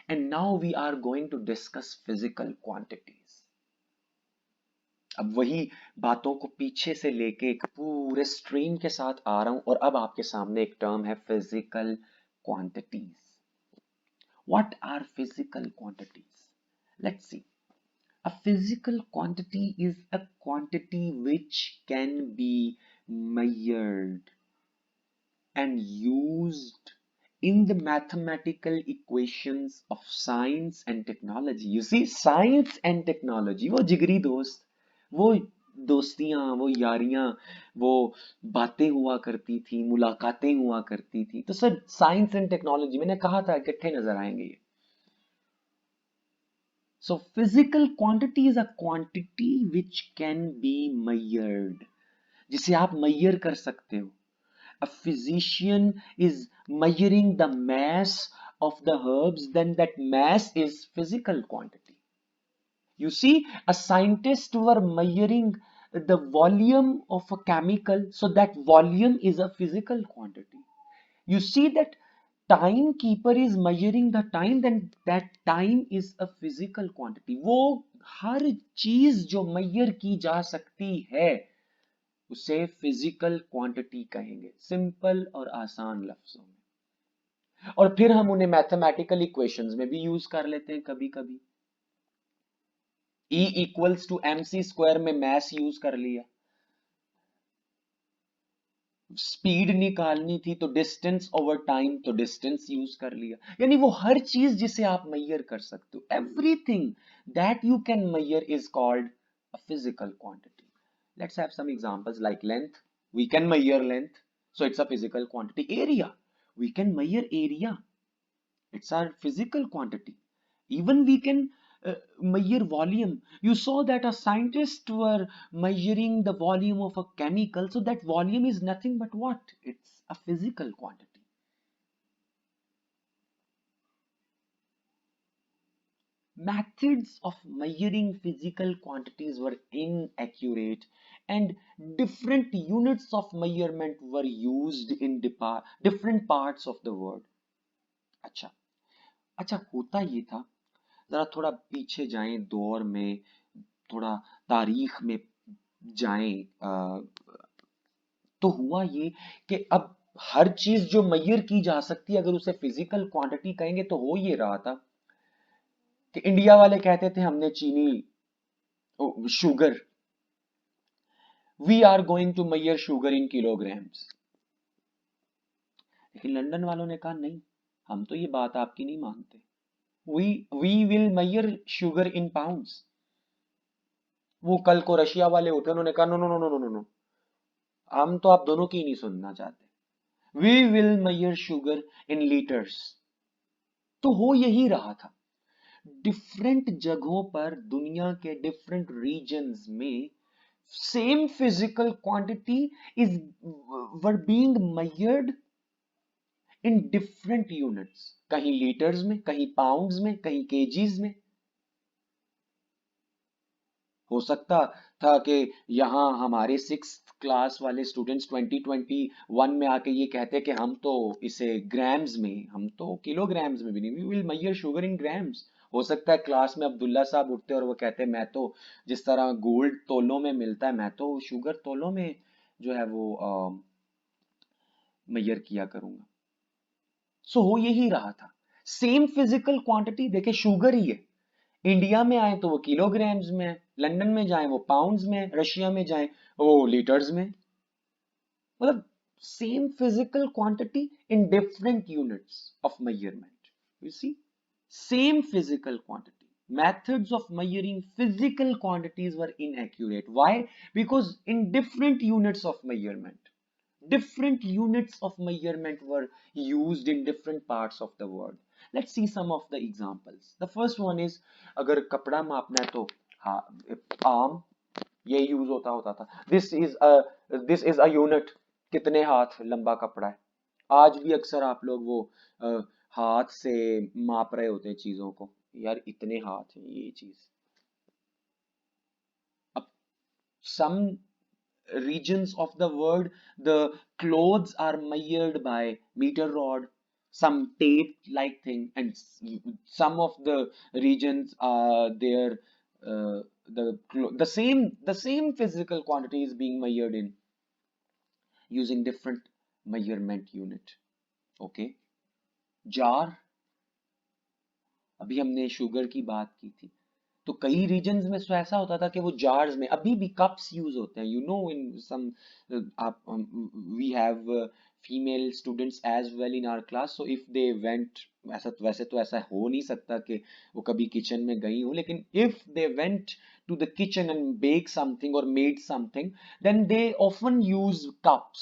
And now we are going to discuss physical quantities. अब वही बातों को पीछे से लेके एक पूरे स्ट्रीम के साथ आ रहा हूं और अब आपके सामने एक टर्म है physical quantities. What are physical quantities? Let's see. A physical quantity is a quantity which can be measured and used in the mathematical equations of science and technology. You see, science and technology, वो जिगरी दोस्त, वो दोस्तियां, वो यारियां, वो बातें हुआ करती थी, मुलाकातें हुआ करती थी. तो सर साइंस एंड टेक्नोलॉजी, मैंने कहा था इकट्ठे नजर आएंगे ये. So physical quantity is a quantity which can be measured, जिसे आप measure कर सकते हो. A physician is measuring the mass of the herbs, then that mass is physical quantity. You see, a scientist were measuring the volume of a chemical, so that volume is a physical quantity. You see that timekeeper is measuring the time, then that time is a physical quantity. वो हर चीज जो measure की जा सकती है उसे physical quantity कहेंगे, simple और आसान लफ्जों में. और फिर हम उन्हें मैथमेटिकल इक्वेशंस में भी यूज कर लेते हैं कभी कभी. E equals to mc square में मैस यूज कर लिया. स्पीड निकालनी थी तो डिस्टेंस ओवर टाइम, तो डिस्टेंस यूज कर लिया. यानी वो हर चीज जिसे आप मेजर कर सकते हो, everything that you can measure is called a physical quantity. Let's have some examples like length. We can measure length, so it's a physical quantity. Area, we can measure area, it's our physical quantity. Even we can measure volume. You saw that a scientist were measuring the volume of a chemical, so that volume is nothing but what? It's a physical quantity. Methods of measuring physical quantities were inaccurate and different units of measurement were used in different parts of the world. अच्छा अच्छा, होता ये था, जरा थोड़ा पीछे जाएं दौर में, थोड़ा तारीख में जाएं, तो हुआ ये कि अब हर चीज जो मेजर की जा सकती है अगर उसे फिजिकल क्वांटिटी कहेंगे तो हो ये रहा था कि इंडिया वाले कहते थे हमने चीनी, sugar, we are going to measure sugar in kilograms. लेकिन लंदन वालों ने कहा नहीं, हम तो ये बात आपकी नहीं मानते. We will measure sugar in pounds. वो कल को रशिया वाले उठे, उन्होंने कहा no no no no no no, हम तो आप दोनों की नहीं सुनना चाहते. We will measure sugar in litres. तो हो यही रहा था. डिफरेंट जगहों पर दुनिया के डिफरेंट रीजन्स में same physical quantity is were being measured in different units. कहीं लीटर्स में, कहीं पाउंड्स में, कहीं केजीज में. हो सकता था कि यहाँ हमारे सिक्स क्लास वाले स्टूडेंट्स 2021 में आके ये कहते कि हम तो इसे ग्राम्स में, हम तो किलोग्राम्स में भी नहीं, we will measure sugar in grams. हो सकता है क्लास में अब्दुल्ला साहब उठते और वो कहते मैं तो जिस तरह गोल्ड तोलों में मिलता है, मैं तो शुगर तोलों में जो है वो मेजर किया करूंगा. सो हो यही रहा था. सेम फिजिकल क्वांटिटी, देखे शुगर ही है, इंडिया में आए तो वो किलोग्राम्स में है, लंदन में जाए वो पाउंड्स में है, रशिया में जाए वो लीटर्स में. मतलब same physical quantity in different units of measurement. You see, same physical quantity. Methods of measuring physical quantities were inaccurate. Why? Because in different units of measurement were used in different parts of the world. Let's see some of the examples. The first one is, अगर कपड़ा मापना है तो हाँ, arm, ये use होता था. This is a unit, कितने हाथ लंबा कपड़ा है. आज भी अक्सर आप लोग वो हाथ से माप रहे होते हैं चीजों को, यार इतने हाथ हैं ये चीज. अब some regions of the world, the clothes are measured by meter rod, some tape like thing, and some of the regions there, the same physical quantity is being measured in using different measurement unit. Okay, jar, अभी हमने sugar की बात की थी, तो कई regions में तो ऐसा होता था कि वो जार्स में, अभी भी कप्स यूज होते हैं, यू नो, इन सम, आप, we have female students as well in our class, so if they went, ऐसा तो वैसे तो ऐसा हो नहीं सकता कि वो कभी किचन में गई हो, लेकिन if they went to the kitchen and bake something और made something, then they often use cups,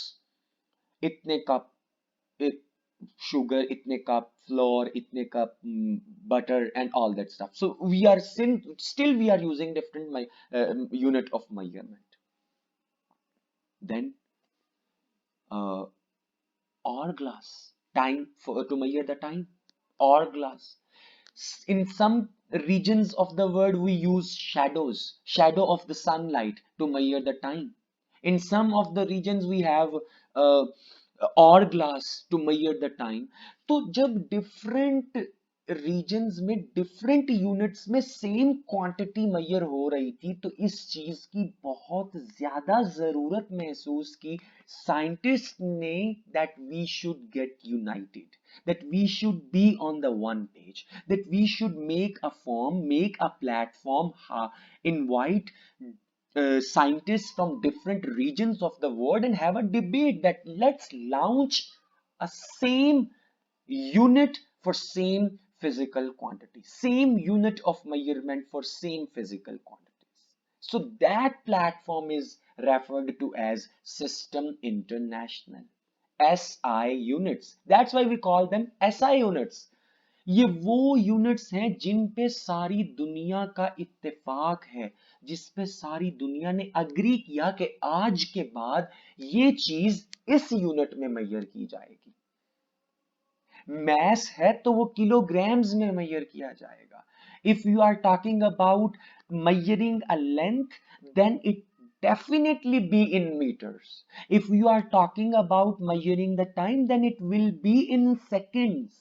इतने cup sugar, itne cup flour, itne cup butter, and all that stuff. So we are still we are using different unit of measurement. Then uh, hourglass, time for to measure the time. Hourglass. In some regions of the world we use shadow of the sunlight to measure the time. In some of the regions we have uh, hourglass to measure the time. तो जब different regions में different units में same quantity measure हो रही थी, तो इस चीज की बहुत ज्यादा जरूरत महसूस की scientists ने, that we should get united, that we should be on the one page, that we should make a form, make a platform, invite scientists from different regions of the world and have a debate, that let's launch a same unit for same physical quantity, same unit of measurement for same physical quantities. So that platform is referred to as System International, SI units. That's why we call them SI units. ये वो units हैं जिन पे सारी दुनिया का इत्तेफाक है, जिस पे सारी दुनिया ने अग्री किया कि आज के बाद ये चीज इस यूनिट में मेजर की जाएगी। मैस है तो वो किलोग्राम्स में मेजर किया जाएगा। If you are talking about measuring a length, then it definitely be in meters. If you are talking about measuring the time, then it will be in seconds,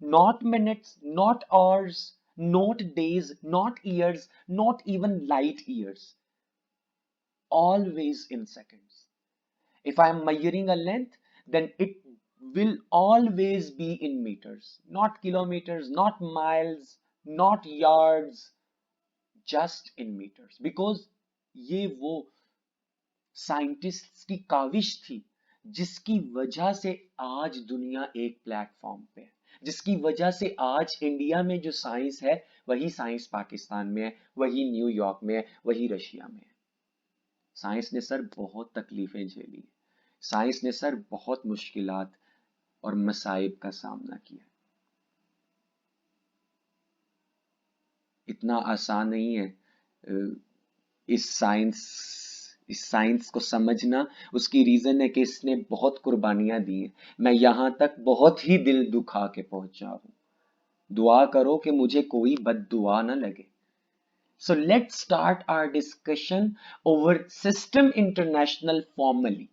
not minutes, not hours, not days, not years, not even light years, always in seconds. If I am measuring a length, then it will always be in meters, not kilometers, not miles, not yards, just in meters. Because ये वो scientists की काविश थी जिसकी वजह से आज दुनिया एक प्लेटफॉर्म पे है, जिसकी वजह से आज इंडिया में जो साइंस है वही साइंस पाकिस्तान में है, वही न्यूयॉर्क में है, वही रशिया में है। साइंस ने सर बहुत तकलीफें झेली, साइंस ने सर बहुत मुश्किलात और मसाइब का सामना किया। इतना आसान नहीं है इस साइंस को समझना। उसकी रीजन है कि इसने बहुत कुर्बानियां दी हैं। मैं यहां तक बहुत ही दिल दुखा के पहुंचा हूं। दुआ करो कि मुझे कोई बद्दुआ ना लगे। So let's start our discussion over System International formally.